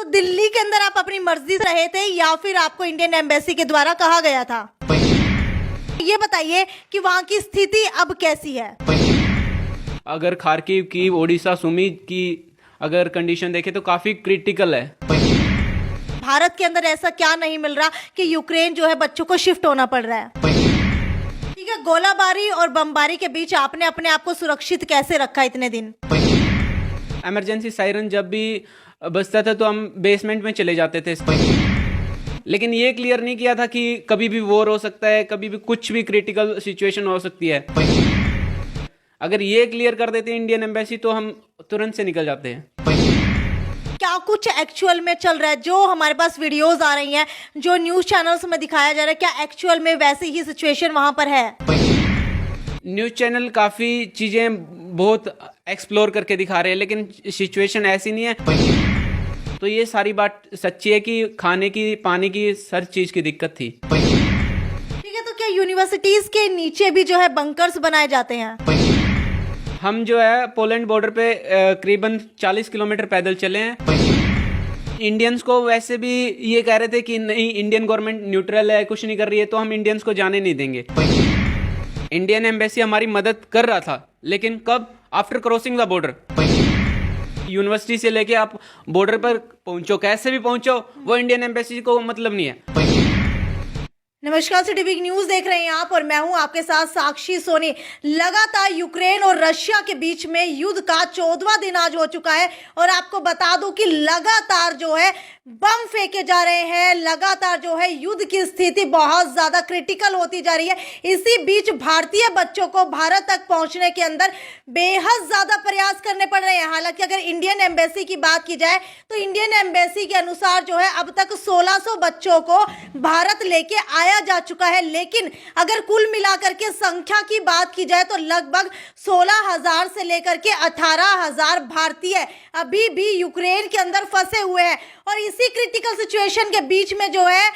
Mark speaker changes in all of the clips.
Speaker 1: तो दिल्ली के अंदर आप अपनी मर्जी से रहे थे या फिर आपको इंडियन एम्बेसी के द्वारा कहा गया था? ये बताइए कि वहाँ की स्थिति अब कैसी है?
Speaker 2: अगर खार्किव की, ओडिशा, सुमी की अगर कंडीशन देखें तो काफ़ी क्रिटिकल है।
Speaker 1: भारत के अंदर ऐसा क्या नहीं मिल रहा कि यूक्रेन जो है बच्चों को शिफ्ट होना पड़ रहा है? ठीक है, गोलाबारी और बमबारी के बीच आपने अपने आप को सुरक्षित कैसे रखा इतने दिन?
Speaker 2: इमरजेंसी सायरन जब भी बजता था तो हम बेसमेंट में चले जाते थे, लेकिन ये क्लियर नहीं किया था कि कभी भी वॉर हो सकता है, कभी भी कुछ भी क्रिटिकल सिचुएशन हो सकती है। अगर ये क्लियर कर देते इंडियन एम्बेसी तो हम तुरंत से निकल जाते हैं।
Speaker 1: क्या कुछ एक्चुअल में चल रहा है? जो हमारे पास वीडियोस आ रही हैं, जो न्यूज चैनल्स में दिखाया जा रहा है, क्या एक्चुअल में वैसी ही सिचुएशन वहां पर है?
Speaker 2: न्यूज़ चैनल काफ़ी चीज़ें बहुत एक्सप्लोर करके दिखा रहे हैं, लेकिन सिचुएशन ऐसी नहीं है। तो ये सारी बात सच्ची है कि खाने की, पानी की, हर चीज़ की दिक्कत थी।
Speaker 1: ठीक है, तो क्या यूनिवर्सिटीज के नीचे भी जो है बंकर्स बनाए जाते हैं?
Speaker 2: हम जो है पोलैंड बॉर्डर पे करीबन 40 किलोमीटर पैदल चले हैं। इंडियंस को वैसे भी ये कह रहे थे कि नहीं, इंडियन गवर्नमेंट न्यूट्रल है, कुछ नहीं कर रही है, तो हम इंडियंस को जाने नहीं देंगे। इंडियन एम्बेसी हमारी मदद कर रहा था, लेकिन कब? After crossing the border. University से लेके आप बॉर्डर पर पहुंचो, कैसे भी पहुंचो, वो इंडियन एम्बेसी को मतलब नहीं है।
Speaker 1: नमस्कार, सिटी वीक न्यूज देख रहे हैं आप और मैं हूं आपके साथ साक्षी सोनी। लगातार यूक्रेन और रशिया के बीच में युद्ध का 14वां दिन आज हो चुका है और आपको बता दूं कि लगातार जो है बम फेंके जा रहे हैं, लगातार जो है युद्ध की स्थिति बहुत ज्यादा क्रिटिकल होती जा रही है। इसी बीच भारतीय बच्चों को भारत तक पहुंचने के अंदर बेहद ज्यादा प्रयास करने पड़ रहे हैं। हालांकि अगर इंडियन एम्बेसी की बात की जाए तो इंडियन एम्बेसी के अनुसार जो है अब तक 1600 बच्चों को भारत लेके आया जा चुका है, लेकिन अगर कुल मिलाकर के संख्या की बात की जाए तो लगभग 16,000 से लेकर के 18,000 भारतीय अभी भी यूक्रेन के अंदर फंसे हुए हैं। और इसी क्रिटिकल सिचुएशन के बीच में जो है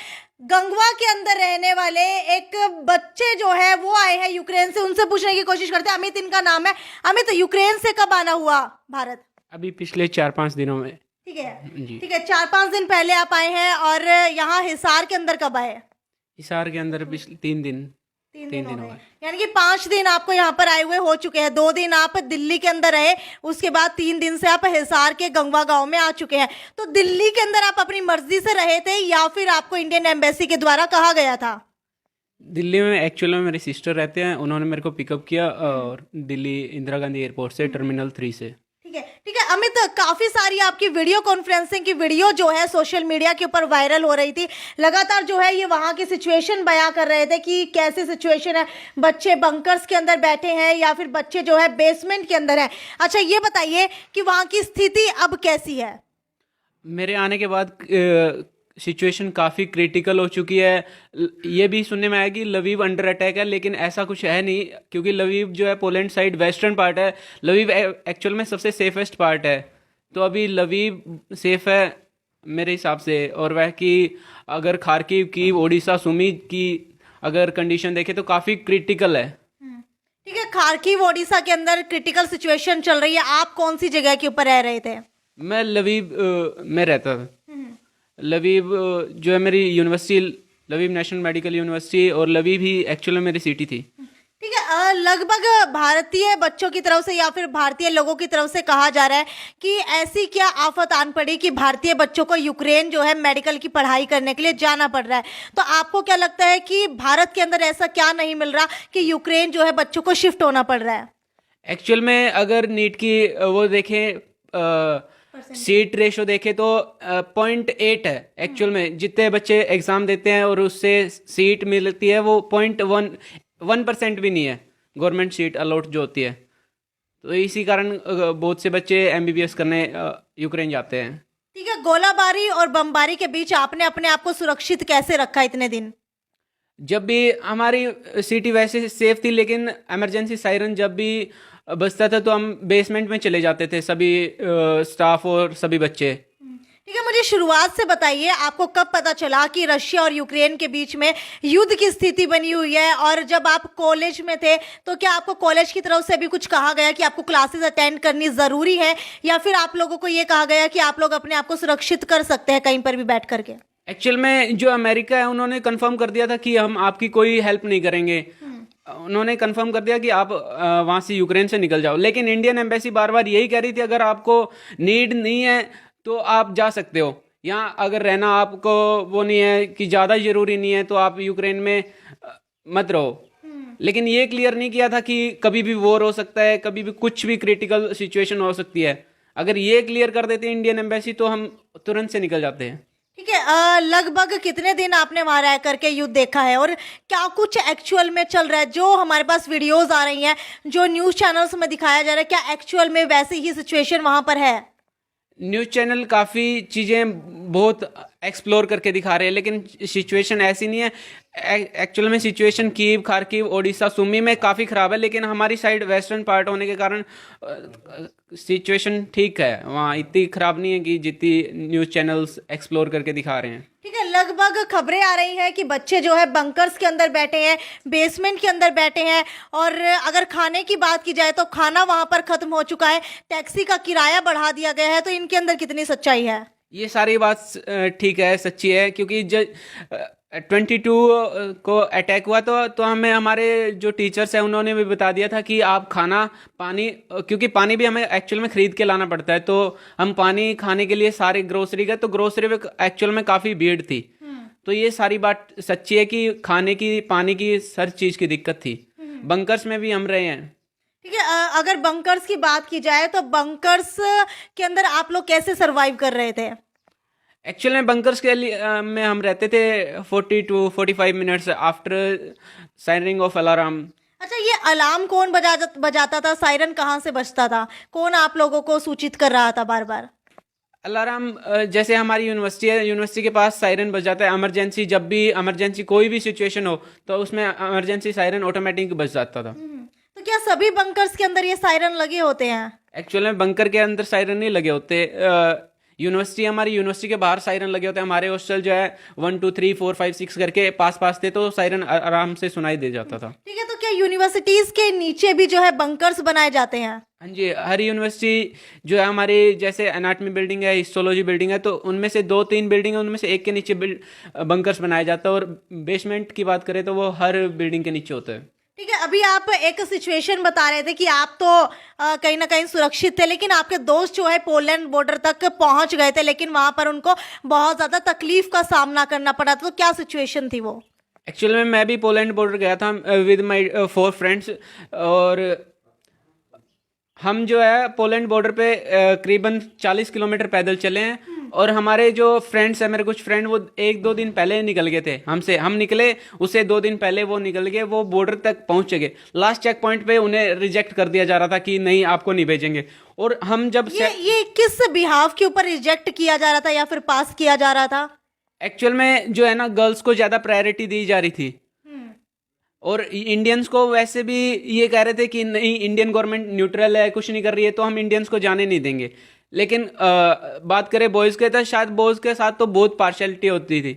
Speaker 1: गंगवा के अंदर रहने वाले एक बच्चे जो है वो आए हैं यूक्रेन से। उनसे पूछने की कोशिश करते हैं। अमित इनका नाम है। अमित, यूक्रेन से कब आना हुआ भारत?
Speaker 2: अभी पिछले 4-5 दिनों में।
Speaker 1: ठीक है
Speaker 2: जी।
Speaker 1: ठीक है, 4-5 दिन पहले आप आए हैं। और यहाँ हिसार के अंदर कब आए?
Speaker 2: हिसार के अंदर पिछले 3 दिन हो गए।
Speaker 1: यानी कि 5 दिन आपको यहाँ पर आए हुए हो चुके हैं। 2 दिन आप दिल्ली के अंदर रहे, उसके बाद 3 दिन से आप हिसार के गंगवा गांव में आ चुके हैं। तो दिल्ली के अंदर आप अपनी मर्जी से रहे थे या फिर आपको इंडियन एम्बेसी के द्वारा कहा गया था?
Speaker 2: दिल्ली में एक्चुअली मेरे सिस्टर रहते हैं, उन्होंने मेरे को पिकअप किया और दिल्ली इंदिरा गांधी एयरपोर्ट से, टर्मिनल 3 से।
Speaker 1: ठीक है अमित, काफी सारी आपकी वीडियो कॉन्फ्रेंसिंग की वीडियो जो है सोशल मीडिया के ऊपर वायरल हो रही थी। लगातार जो है ये वहां की सिचुएशन बयां कर रहे थे कि कैसी सिचुएशन है, बच्चे बंकर्स के अंदर बैठे हैं या फिर बच्चे जो है बेसमेंट के अंदर है। अच्छा, ये बताइए कि वहां की स्थिति अब कैसी है?
Speaker 2: मेरे आने के बाद सिचुएशन काफ़ी क्रिटिकल हो चुकी है। ये भी सुनने में आया कि लवीव अंडर अटैक है, लेकिन ऐसा कुछ है नहीं, क्योंकि लवीव जो है पोलैंड साइड वेस्टर्न पार्ट है। लवीव एक्चुअल में सबसे सेफेस्ट पार्ट है, तो अभी लवीव सेफ है मेरे हिसाब से। और वह कि अगर खार्किव की, ओडिशा, सुमी की अगर कंडीशन देखें तो काफ़ी क्रिटिकल है।
Speaker 1: ठीक है, खार्किव ओडिशा के अंदर क्रिटिकल सिचुएशन चल रही है। आप कौन सी जगह के ऊपर रह रहे थे?
Speaker 2: मैं लवीव में रहता था। लवीव जो है मेरी university, Lviv national medical university, और लवीव ही एक्चुअली मेरी सिटी थी।
Speaker 1: ठीक है, लगभग भारतीय बच्चों की तरफ से या फिर भारतीय लोगों की तरफ से कहा जा रहा है कि ऐसी क्या आफत आन पड़ी कि भारतीय बच्चों को यूक्रेन जो है मेडिकल की पढ़ाई करने के लिए जाना पड़ रहा है। तो आपको क्या लगता है कि भारत के अंदर ऐसा क्या नहीं मिल रहा कि यूक्रेन जो है बच्चों को शिफ्ट होना पड़ रहा है?
Speaker 2: एक्चुअल में अगर नीट की वो देखें, सीट रेशो देखे तो 0.8 है। एक्चुअल में जितने बच्चे एग्जाम देते हैं और उससे सीट मिलती है वो 0.1% भी नहीं है गवर्नमेंट सीट अलॉट जो होती है। तो इसी कारण बहुत से बच्चे MBBS करने यूक्रेन जाते हैं।
Speaker 1: ठीक है, गोलाबारी और बमबारी के बीच आपने अपने आप को सुरक्षित कैसे रखा इतने दिन?
Speaker 2: जब भी हमारी सिटी वैसे सेफ थी, लेकिन इमरजेंसी सायरन जब भी बजता था तो हम बेसमेंट में चले जाते थे, सभी स्टाफ और सभी बच्चे।
Speaker 1: ठीक ठीक है, मुझे शुरुआत से बताइए, आपको कब पता चला कि रशिया और यूक्रेन के बीच में युद्ध की स्थिति बनी हुई है? और जब आप कॉलेज में थे तो क्या आपको कॉलेज की तरफ से भी कुछ कहा गया कि आपको क्लासेस अटेंड करनी ज़रूरी है, या फिर आप लोगों को ये कहा गया कि आप लोग अपने आप को सुरक्षित कर सकते हैं कहीं पर भी बैठ करके?
Speaker 2: एक्चुअल में जो अमेरिका है उन्होंने कंफर्म कर दिया था कि हम आपकी कोई हेल्प नहीं करेंगे। उन्होंने कंफर्म कर दिया कि आप वहाँ से यूक्रेन से निकल जाओ, लेकिन इंडियन एम्बेसी बार बार यही कह रही थी अगर आपको नीड नहीं है तो आप जा सकते हो, यहाँ अगर रहना आपको वो नहीं है कि ज़्यादा ज़रूरी नहीं है तो आप यूक्रेन में मत रहो। लेकिन ये क्लियर नहीं किया था कि कभी भी वॉर हो सकता है, कभी भी कुछ भी क्रिटिकल सिचुएशन हो सकती है। अगर ये क्लियर कर देते हैं इंडियन एम्बेसी तो हम तुरंत से निकल जाते हैं।
Speaker 1: ठीक है, लगभग कितने दिन आपने वहां रह करके युद्ध देखा है, और क्या कुछ एक्चुअल में चल रहा है? जो हमारे पास वीडियोस आ रही हैं, जो न्यूज़ चैनल्स में दिखाया जा रहा है, क्या एक्चुअल में वैसी ही सिचुएशन वहां पर है?
Speaker 2: न्यूज़ चैनल काफ़ी चीज़ें बहुत एक्सप्लोर करके दिखा रहे हैं, लेकिन सिचुएशन ऐसी नहीं है। एक्चुअल में सिचुएशन कीव, खारकीव, ओडिशा, सुमी में काफ़ी ख़राब है, लेकिन हमारी साइड वेस्टर्न पार्ट होने के कारण सिचुएशन ठीक है, वहाँ इतनी ख़राब नहीं है कि जितनी न्यूज़ चैनल्स एक्सप्लोर करके दिखा रहे हैं।
Speaker 1: ठीक है, लगभग खबरें आ रही हैं कि बच्चे जो है बंकर्स के अंदर बैठे हैं, बेसमेंट के अंदर बैठे हैं, और अगर खाने की बात की जाए तो खाना वहां पर खत्म हो चुका है, टैक्सी का किराया बढ़ा दिया गया है। तो इनके अंदर कितनी सच्चाई है?
Speaker 2: ये सारी बात ठीक है, सच्ची है, क्योंकि जब 22 को अटैक हुआ तो हमें हमारे जो टीचर्स हैं उन्होंने भी बता दिया था कि आप खाना, पानी, क्योंकि पानी भी हमें एक्चुअल में ख़रीद के लाना पड़ता है, तो हम पानी खाने के लिए सारे ग्रोसरी गए तो ग्रोसरी में एक्चुअल में काफ़ी भीड़ थी। तो ये सारी बात सच्ची है कि खाने की, पानी की, हर चीज़ की दिक्कत थी। बंकर्स में भी हम रहे हैं।
Speaker 1: ठीक है, अगर बंकर्स की बात की जाए तो बंकर्स के अंदर आप लोग कैसे सरवाइव कर रहे थे?
Speaker 2: एक्चुअल में बंकर्स के लिए में हम रहते थे 40 to 45 minutes after sirening of alarm.
Speaker 1: अच्छा, ये अलार्म कौन बजाता था? सायरन कहाँ से बजता था? कौन आप लोगों को सूचित कर रहा था बार बार?
Speaker 2: अलार्म जैसे हमारी यूनिवर्सिटी है, यूनिवर्सिटी के पास सायरन बज जाता है इमरजेंसी, जब भी इमरजेंसी कोई भी सिचुएशन हो तो उसमें इमरजेंसी सायरन ऑटोमेटिक बज जाता था।
Speaker 1: तो क्या सभी बंकर्स के अंदर ये सायरन लगे होते हैं?
Speaker 2: एक्चुअल में बंकर के अंदर सायरन नहीं लगे होते। यूनिवर्सिटी, हमारी यूनिवर्सिटी के बाहर सायरन लगे होते हैं। हमारे हॉस्टल जो है 1 2 3 4 5 6 करके पास से, तो सायरन आराम से सुनाई दे जाता था।
Speaker 1: ठीक है, तो क्या यूनिवर्सिटीज के नीचे भी जो है बंकर्स बनाए जाते हैं?
Speaker 2: हाँ जी, हर यूनिवर्सिटी जो है हमारी, जैसे एनाटमी बिल्डिंग है, हिस्टोलॉजी बिल्डिंग है, तो उनमें से 2-3 बिल्डिंग है, उनमें से एक के नीचे बंकर्स बनाया जाता है। और बेसमेंट की बात करें तो वो हर बिल्डिंग के नीचे होता है।
Speaker 1: ठीक है, अभी आप एक सिचुएशन बता रहे थे कि आप तो कहीं ना कहीं सुरक्षित थे, लेकिन आपके दोस्त जो है पोलैंड बॉर्डर तक पहुंच गए थे, लेकिन वहां पर उनको बहुत ज़्यादा तकलीफ का सामना करना पड़ा। तो क्या सिचुएशन थी वो?
Speaker 2: एक्चुअल में मैं भी पोलैंड बॉर्डर गया था विद माई 4 फ्रेंड्स, और हम जो है पोलैंड बॉर्डर पे करीबन 40 किलोमीटर पैदल चले हैं। और हमारे जो फ्रेंड्स हैं, मेरे कुछ फ्रेंड, वो 1-2 दिन पहले निकल गए थे हमसे। हम निकले उससे 2 दिन पहले वो निकल गए, वो बॉर्डर तक पहुंच गए। लास्ट चेक पॉइंट पे उन्हें रिजेक्ट कर दिया जा रहा था कि नहीं, आपको नहीं भेजेंगे। और हम जब
Speaker 1: ये किस बिहाफ के ऊपर रिजेक्ट किया जा रहा था या फिर पास किया जा रहा था?
Speaker 2: एक्चुअल में जो है ना, गर्ल्स को ज़्यादा प्रायोरिटी दी जा रही थी, और इंडियंस को वैसे भी ये कह रहे थे कि नहीं, इंडियन गवर्नमेंट न्यूट्रल है, कुछ नहीं कर रही है, तो हम इंडियंस को जाने नहीं देंगे। लेकिन बात करें बॉयज़ के, तो शायद बॉयज़ के साथ तो बहुत पार्शलिटी होती थी।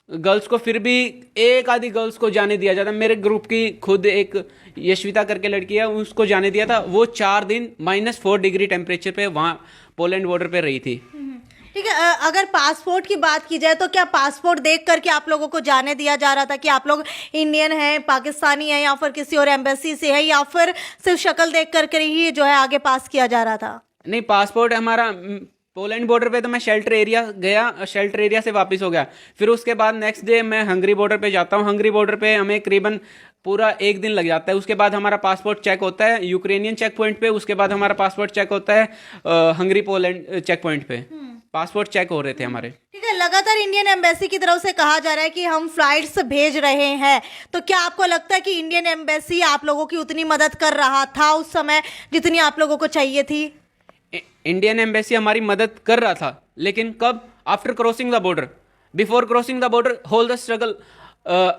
Speaker 2: गर्ल्स को फिर भी एक आधी गर्ल्स को जाने दिया जाता। मेरे ग्रुप की खुद एक यशविता करके लड़की है, उसको जाने दिया था। वो 4 दिन -4 डिग्री टेम्परेचर पे वहाँ पोलैंड बॉर्डर पे रही थी।
Speaker 1: ठीक है, अगर पासपोर्ट की बात की जाए तो क्या पासपोर्ट देख करके आप लोगों को जाने दिया जा रहा था कि आप लोग इंडियन हैं, पाकिस्तानी हैं, या फिर किसी और एम्बेसी से है, या फिर सिर्फ शक्ल देख करके ही जो है आगे पास किया जा रहा था?
Speaker 2: नहीं, पासपोर्ट हमारा पोलैंड बॉर्डर पे तो मैं शेल्टर एरिया गया, शेल्टर एरिया से वापस हो गया। फिर उसके बाद नेक्स्ट डे मैं हंगरी बॉर्डर पे जाता हूँ। हंगरी बॉर्डर पे हमें करीबन पूरा 1 दिन लग जाता है। उसके बाद हमारा पासपोर्ट चेक होता है यूक्रेनियन चेक पॉइंट पे। उसके बाद हमारा पासपोर्ट चेक होता है हंगरी पोलैंड चेक पॉइंट पे। पासपोर्ट चेक हो रहे थे हमारे।
Speaker 1: ठीक है, लगातार इंडियन एम्बेसी की तरफ से कहा जा रहा है कि हम फ्लाइट्स भेज रहे हैं, तो क्या आपको लगता है कि इंडियन एम्बेसी आप लोगों की उतनी मदद कर रहा था उस समय जितनी आप लोगों को चाहिए थी?
Speaker 2: इंडियन एम्बेसी हमारी मदद कर रहा था, लेकिन कब? After crossing the border. Before crossing the border whole the struggle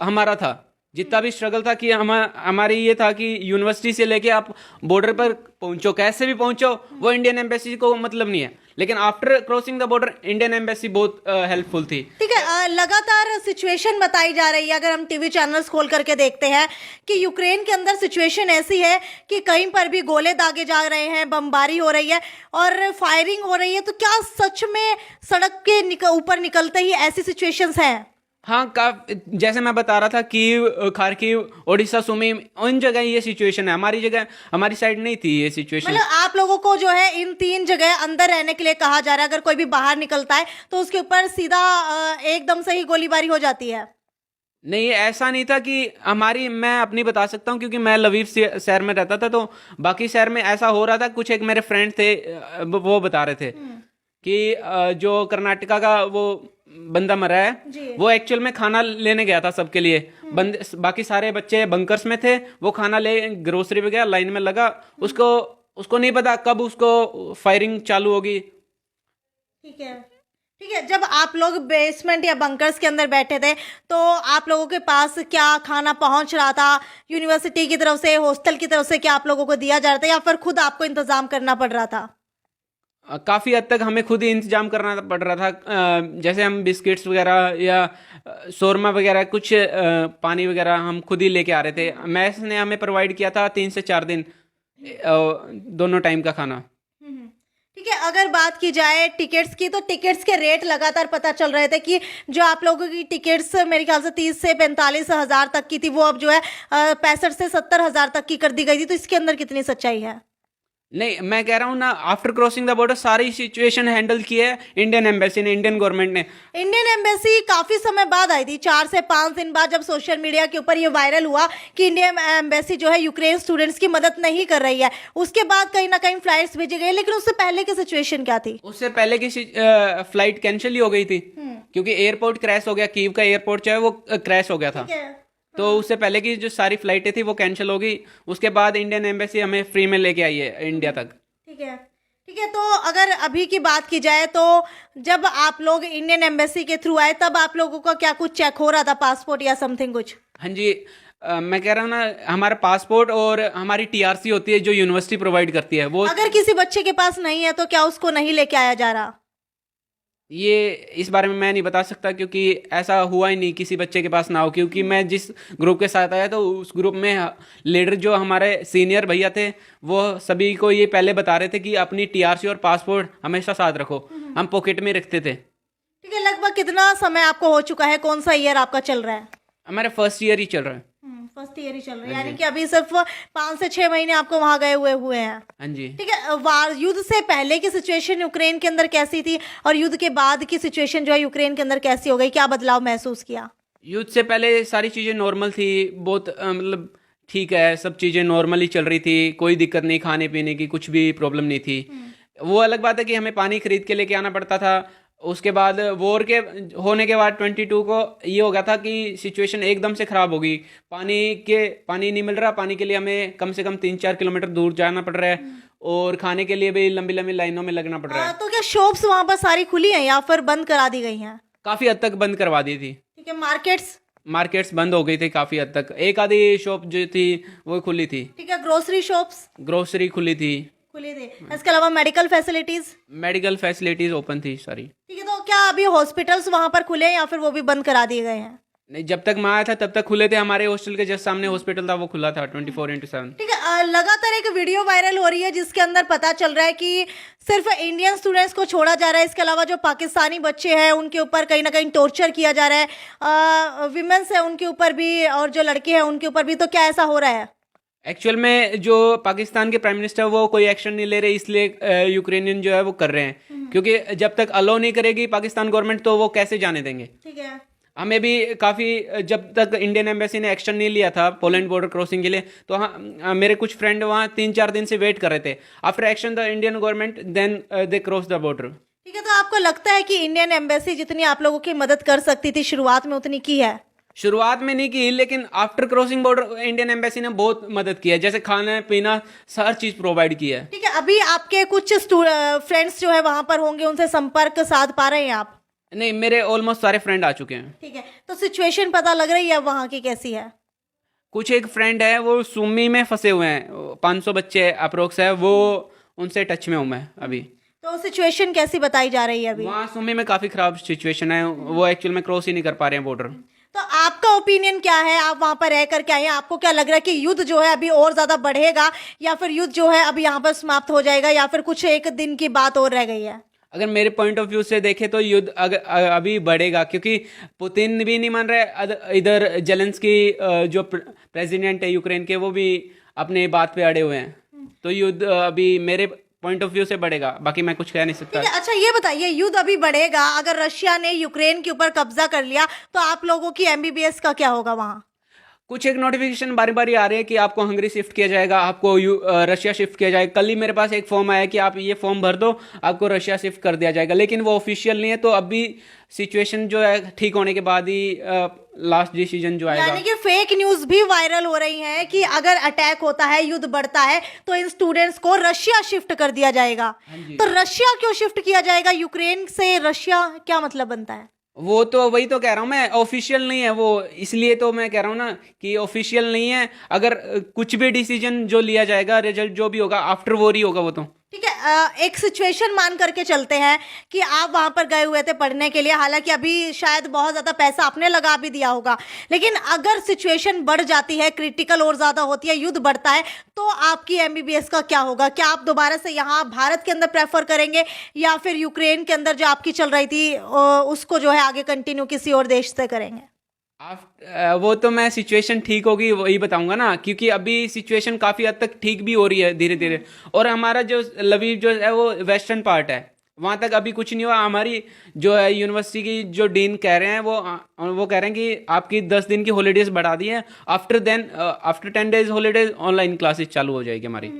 Speaker 2: हमारा था। जितना भी स्ट्रगल था कि हमारी ये था कि यूनिवर्सिटी से लेके आप बॉर्डर पर पहुंचो, कैसे भी पहुंचो, वो इंडियन एम्बेसी को मतलब नहीं है। लेकिन after crossing the border Indian embassy बहुत हेल्पफुल थी।
Speaker 1: ठीक है, लगातार सिचुएशन बताई जा रही है। अगर हम टीवी चैनल्स खोल करके देखते हैं कि यूक्रेन के अंदर सिचुएशन ऐसी है कि कहीं पर भी गोले दागे जा रहे हैं, बमबारी हो रही है और फायरिंग हो रही है, तो क्या सच में सड़क के ऊपर निकलते ही ऐसी सिचुएशंस हैं?
Speaker 2: हाँ, जैसे मैं बता रहा था कि खारकिव, ओडिशा, सुमी, उन जगह ये सिचुएशन है। हमारी जगह, हमारी साइड नहीं थी ये सिचुएशन।
Speaker 1: मतलब आप लोगों को जो है इन 3 जगह अंदर रहने के लिए कहा जा रहा है। अगर कोई भी बाहर निकलता है तो उसके ऊपर सीधा एकदम से ही गोलीबारी हो जाती है।
Speaker 2: नहीं, ऐसा नहीं था कि हमारी, मैं अपनी बता सकता हूँ क्योंकि मैं लवीव शहर में रहता था, तो बाकी शहर में ऐसा हो रहा था। कुछ एक मेरे फ्रेंड थे, वो बता रहे थे कि जो कर्नाटका का वो बंदा मरा है, वो एक्चुअल में खाना लेने गया था सबके लिए। बाकी सारे बच्चे बंकर्स में थे, वो खाना ले ग्रोसरी पे गया, लाइन में लगा, उसको नहीं पता कब उसको फायरिंग चालू होगी।
Speaker 1: ठीक है, ठीक है। जब आप लोग बेसमेंट या बंकर्स के अंदर बैठे थे तो आप लोगों के पास क्या खाना पहुंच रहा था? यूनिवर्सिटी की तरफ से, हॉस्टल की तरफ से क्या आप लोगों को दिया जा रहा था या फिर खुद आपको इंतजाम करना पड़ रहा था?
Speaker 2: काफ़ी हद तक हमें खुद ही इंतजाम करना पड़ रहा था। जैसे हम बिस्किट्स वगैरह या शोरमा वगैरह, कुछ पानी वगैरह हम खुद ही लेके आ रहे थे। मैस ने हमें प्रोवाइड किया था 3 से 4 दिन दोनों टाइम का खाना।
Speaker 1: ठीक है, अगर बात की जाए टिकट्स की, तो टिकट्स के रेट लगातार पता चल रहे थे कि जो आप लोगों की टिकट्स मेरे ख्याल से 30 से 45 हज़ार तक की थी, वो अब जो है 65 से 70 हज़ार तक की कर दी गई थी। तो इसके अंदर कितनी सच्चाई है?
Speaker 2: नहीं, मैं कह रहा हूँ ना, आफ्टर क्रॉसिंग द बॉर्डर सारी सिचुएशन हैंडल की है इंडियन एम्बेसी ने, इंडियन गवर्नमेंट ने।
Speaker 1: इंडियन एम्बेसी काफी समय बाद आई थी, 4 से 5 दिन बाद, जब सोशल मीडिया के ऊपर ये वायरल हुआ कि इंडियन एम्बेसी जो है यूक्रेन स्टूडेंट्स की मदद नहीं कर रही है। उसके बाद कहीं ना कहीं फ्लाइट्स भेजी गई, लेकिन उससे पहले की सिचुएशन क्या थी?
Speaker 2: उससे पहले की फ्लाइट कैंसिल ही हो गई थी क्योंकि एयरपोर्ट क्रैश हो गया। कीव का एयरपोर्ट जो है वो क्रैश हो गया था, तो उससे पहले की जो सारी फ्लाइटें थी वो कैंसिल हो गई। उसके बाद इंडियन एम्बेसी हमें फ्री में लेके आई है इंडिया तक।
Speaker 1: ठीक है, ठीक है। तो अगर अभी की बात की जाए तो जब आप लोग इंडियन एम्बेसी के थ्रू आए, तब आप लोगों का क्या कुछ चेक हो रहा था, पासपोर्ट या समथिंग कुछ?
Speaker 2: हाँ जी, मैं कह रहा हूँ ना, हमारा पासपोर्ट और हमारी टीआरसी होती है जो यूनिवर्सिटी प्रोवाइड करती है, वो
Speaker 1: अगर किसी बच्चे के पास नहीं है तो क्या उसको नहीं लेके आया जा रहा?
Speaker 2: ये इस बारे में मैं नहीं बता सकता क्योंकि ऐसा हुआ ही नहीं किसी बच्चे के पास ना हो। क्योंकि मैं जिस ग्रुप के साथ आया तो उस ग्रुप में लीडर जो हमारे सीनियर भैया थे, वो सभी को ये पहले बता रहे थे कि अपनी टीआरसी और पासपोर्ट हमेशा साथ रखो। हम पॉकेट में रखते थे।
Speaker 1: ठीक है, लगभग कितना समय आपको हो चुका है? कौन सा ईयर आपका चल रहा है?
Speaker 2: हमारा फर्स्ट ईयर ही चल रहा है।
Speaker 1: फर्स्ट ईयर ही चल रहा है, यानी कि अभी सिर्फ 5 से 6 महीने आपको वहां गए हुए हैं।
Speaker 2: हाँ जी।
Speaker 1: ठीक है, युद्ध से पहले की सिचुएशन यूक्रेन के अंदर कैसी थी और युद्ध के बाद की सिचुएशन जो है यूक्रेन के अंदर कैसी हो गई? क्या बदलाव महसूस किया?
Speaker 2: युद्ध से पहले सारी चीज़ें नॉर्मल थी, बहुत मतलब ठीक है, सब चीज़ें नॉर्मली चल रही थी, कोई दिक्कत नहीं, खाने पीने की कुछ भी प्रॉब्लम नहीं थी। वो अलग बात है कि हमें पानी खरीद के लेके आना पड़ता था। उसके बाद वॉर के होने के बाद 22 को ये हो गया था कि सिचुएशन एकदम से ख़राब हो गई। पानी नहीं मिल रहा, पानी के लिए हमें कम से कम 3-4 किलोमीटर दूर जाना पड़ रहा है और खाने के लिए भी लंबी लंबी लाइनों में लगना पड़ रहा है।
Speaker 1: तो क्या शॉप्स वहां पर सारी खुली हैं या फिर बंद करा दी गई हैं?
Speaker 2: काफ़ी हद तक बंद करवा दी थी।
Speaker 1: ठीक है, मार्केट्स
Speaker 2: बंद हो गई थी काफ़ी हद तक। एक आधी शॉप जो थी वो खुली थी।
Speaker 1: ठीक है, ग्रोसरी शॉप्स
Speaker 2: ग्रोसरी खुली थी।
Speaker 1: इसके अलावा मेडिकल फैसिलिटीज
Speaker 2: ओपन थी सारी।
Speaker 1: ठीक है, तो क्या अभी हॉस्पिटल्स वहां पर खुले हैं या फिर वो भी बंद करा दिए गए हैं?
Speaker 2: नहीं, जब तक मैं आया था तब तक खुले थे। हमारे हॉस्टल के जस्ट सामने हॉस्पिटल था, वो खुला था 24/7।
Speaker 1: ठीक है, लगातार एक वीडियो वायरल हो रही है जिसके अंदर पता चल रहा है कि सिर्फ इंडियन स्टूडेंट्स को छोड़ा जा रहा है, इसके अलावा जो पाकिस्तानी बच्चे हैं उनके ऊपर कहीं ना कहीं टॉर्चर किया जा रहा है, विमेंस है उनके ऊपर भी और जो लड़के हैं उनके ऊपर भी। तो क्या ऐसा हो रहा है?
Speaker 2: एक्चुअल में जो पाकिस्तान के प्राइम मिनिस्टर वो कोई एक्शन नहीं ले रहे, इसलिए यूक्रेनियन जो है वो कर रहे हैं। क्योंकि जब तक अलाउ नहीं करेगी पाकिस्तान गवर्नमेंट तो वो कैसे जाने देंगे।
Speaker 1: ठीक है,
Speaker 2: हमें भी काफ़ी, जब तक इंडियन एम्बेसी ने एक्शन नहीं लिया था पोलैंड बॉर्डर क्रॉसिंग के लिए, तो हाँ, मेरे कुछ फ्रेंड वहाँ 3-4 दिन से वेट कर रहे थे। After action the Indian government then they cross the border.
Speaker 1: ठीक है, तो आपको लगता है कि इंडियन एम्बेसी जितनी आप लोगों की मदद कर सकती थी शुरुआत में उतनी की है?
Speaker 2: शुरुआत में नहीं की, लेकिन after crossing border Indian embassy ने बहुत मदद की है, जैसे खाना पीना हर चीज प्रोवाइड की है।
Speaker 1: ठीक है, अभी आपके कुछ फ्रेंड्स जो है वहां पर होंगे, उनसे संपर्क साध पा रहे हैं आप?
Speaker 2: नहीं, मेरे ऑलमोस्ट सारे फ्रेंड आ चुके हैं।
Speaker 1: ठीक है, तो सिचुएशन पता लग रही है वहां की कैसी है?
Speaker 2: कुछ एक फ्रेंड है वो सुमी में फंसे हुए हैं, 500 बच्चे अप्रोक्स है, वो उनसे टच में हूँ मैं अभी।
Speaker 1: तो सिचुएशन कैसी बताई जा रही है अभी?
Speaker 2: वहाँ सुमी में काफी खराब सिचुएशन है, वो एक्चुअल में क्रॉस ही नहीं कर पा रहे हैं बॉर्डर।
Speaker 1: तो आपका ओपिनियन क्या है, आप वहां पर रह कर के आए हैं, आपको क्या लग रहा है कि युद्ध जो है अभी और ज्यादा बढ़ेगा या फिर युद्ध जो है अभी यहाँ पर समाप्त हो जाएगा या फिर कुछ एक दिन की बात और रह गई है?
Speaker 2: अगर मेरे पॉइंट ऑफ व्यू से देखें तो युद्ध अभी बढ़ेगा, क्योंकि पुतिन भी नहीं मान रहे, इधर जेलेंस्की जो प्रेसिडेंट है यूक्रेन के, वो भी अपने बात पे अड़े हुए हैं। तो युद्ध अभी मेरे पॉइंट ऑफ व्यू से बढ़ेगा, बाकी मैं कुछ कह नहीं सकता।
Speaker 1: ठीक है, अच्छा ये बताइए, युद्ध अभी बढ़ेगा, अगर रशिया ने यूक्रेन के ऊपर कब्जा कर लिया तो आप लोगों की एमबीबीएस का क्या होगा वहाँ?
Speaker 2: कुछ एक नोटिफिकेशन बारी बारी आ रहे हैं कि आपको हंगरी शिफ्ट किया जाएगा, आपको रशिया शिफ्ट किया जाएगा। कल ही मेरे पास एक फॉर्म आया कि आप ये फॉर्म भर दो, आपको रशिया शिफ्ट कर दिया जाएगा, लेकिन वो ऑफिशियल नहीं है। तो अभी सिचुएशन जो है ठीक होने के बाद ही लास्ट डिसीजन जो आएगा।
Speaker 1: यानी कि फेक न्यूज भी वायरल हो रही है कि अगर अटैक होता है, युद्ध बढ़ता है, तो इन स्टूडेंट्स को रशिया शिफ्ट कर दिया जाएगा। तो रशिया क्यों शिफ्ट किया जाएगा? यूक्रेन से रशिया क्या मतलब बनता है?
Speaker 2: वो तो वही तो कह रहा हूँ मैं, ऑफिशियल नहीं है वो, इसलिए तो मैं कह रहा हूँ ना कि ऑफिशियल नहीं है। अगर कुछ भी डिसीजन जो लिया जाएगा, रिजल्ट जो भी होगा आफ्टर वॉर ही होगा वो तो।
Speaker 1: ठीक है, एक सिचुएशन मान करके चलते हैं कि आप वहां पर गए हुए थे पढ़ने के लिए, हालांकि अभी शायद बहुत ज़्यादा पैसा आपने लगा भी दिया होगा, लेकिन अगर सिचुएशन बढ़ जाती है, क्रिटिकल और ज़्यादा होती है, युद्ध बढ़ता है, तो आपकी एमबीबीएस का क्या होगा? क्या आप दोबारा से यहाँ भारत के अंदर प्रेफर करेंगे या फिर यूक्रेन के अंदर जो आपकी चल रही थी उसको जो है आगे कंटिन्यू किसी और देश से करेंगे?
Speaker 2: वो तो मैं सिचुएशन ठीक होगी वही बताऊंगा ना, क्योंकि अभी सिचुएशन काफ़ी हद तक ठीक भी हो रही है धीरे धीरे। और हमारा जो लवीव जो है वो वेस्टर्न पार्ट है, वहाँ तक अभी कुछ नहीं हुआ। हमारी जो है यूनिवर्सिटी की जो डीन कह रहे हैं वो कह रहे हैं कि आपकी 10 दिन की हॉलीडेज बढ़ा दी है, after 10 days holidays online classes चालू हो जाएगी हमारी।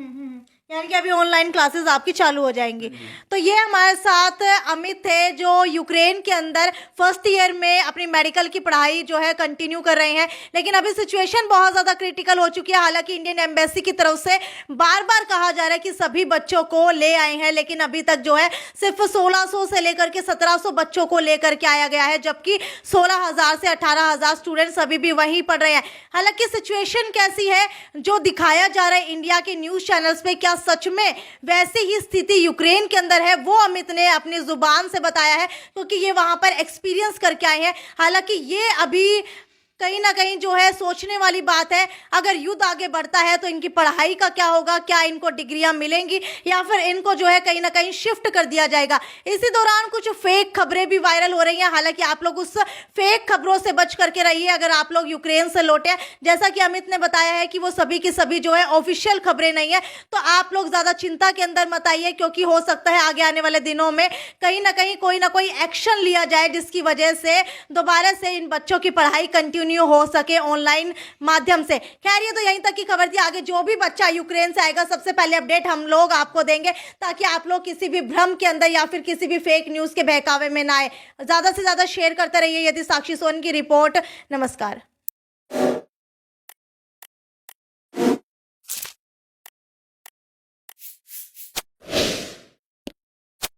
Speaker 1: यानी कि अभी ऑनलाइन क्लासेस आपकी चालू हो जाएंगी। तो ये हमारे साथ अमित थे जो यूक्रेन के अंदर फर्स्ट ईयर में अपनी मेडिकल की पढ़ाई जो है कंटिन्यू कर रहे हैं, लेकिन अभी सिचुएशन बहुत ज़्यादा क्रिटिकल हो चुकी है। हालांकि इंडियन एम्बेसी की तरफ से बार बार कहा जा रहा है कि सभी बच्चों को ले आए हैं, लेकिन अभी तक जो है सिर्फ 1600 से लेकर के 1700 बच्चों को लेकर के आया गया है, जबकि 16,000 से 18,000 स्टूडेंट्स अभी भी वहीं पढ़ रहे हैं। हालांकि सिचुएशन कैसी है जो दिखाया जा रहा है इंडिया के न्यूज़ चैनल्स पे, क्या सच में वैसे ही स्थिति यूक्रेन के अंदर है? वो अमित ने अपनी जुबान से बताया है, क्योंकि ये वहां पर एक्सपीरियंस करके आए हैं। हालांकि ये अभी कहीं ना कहीं जो है सोचने वाली बात है। अगर युद्ध आगे बढ़ता है तो इनकी पढ़ाई का क्या होगा? क्या इनको डिग्रियां मिलेंगी या फिर इनको जो है कहीं ना कहीं शिफ्ट कर दिया जाएगा? इसी दौरान कुछ फेक खबरें भी वायरल हो रही हैं। हालांकि आप लोग उस फेक खबरों से बच करके रहिए अगर आप लोग यूक्रेन से लौटे हैं। जैसा कि अमित ने बताया है कि वो सभी की सभी जो है ऑफिशियल खबरें नहीं है, तो आप लोग ज़्यादा चिंता के अंदर मत आइए, क्योंकि हो सकता है आगे आने वाले दिनों में कहीं ना कहीं कोई ना कोई एक्शन लिया जाए जिसकी वजह से दोबारा से इन बच्चों की पढ़ाई कंटिन्यू हो सके ऑनलाइन माध्यम से। खैर, ये तो यहीं तक की खबर थी। आगे जो भी बच्चा यूक्रेन से आएगा सबसे पहले अपडेट हम लोग आपको देंगे, ताकि आप लोग किसी भी भ्रम के अंदर या फिर किसी भी फेक न्यूज़ के बहकावे में ना आए। ज़्यादा से ज़्यादा शेयर करते रहिए। यदि साक्षी सोनी की रिपोर्ट। नमस्कार।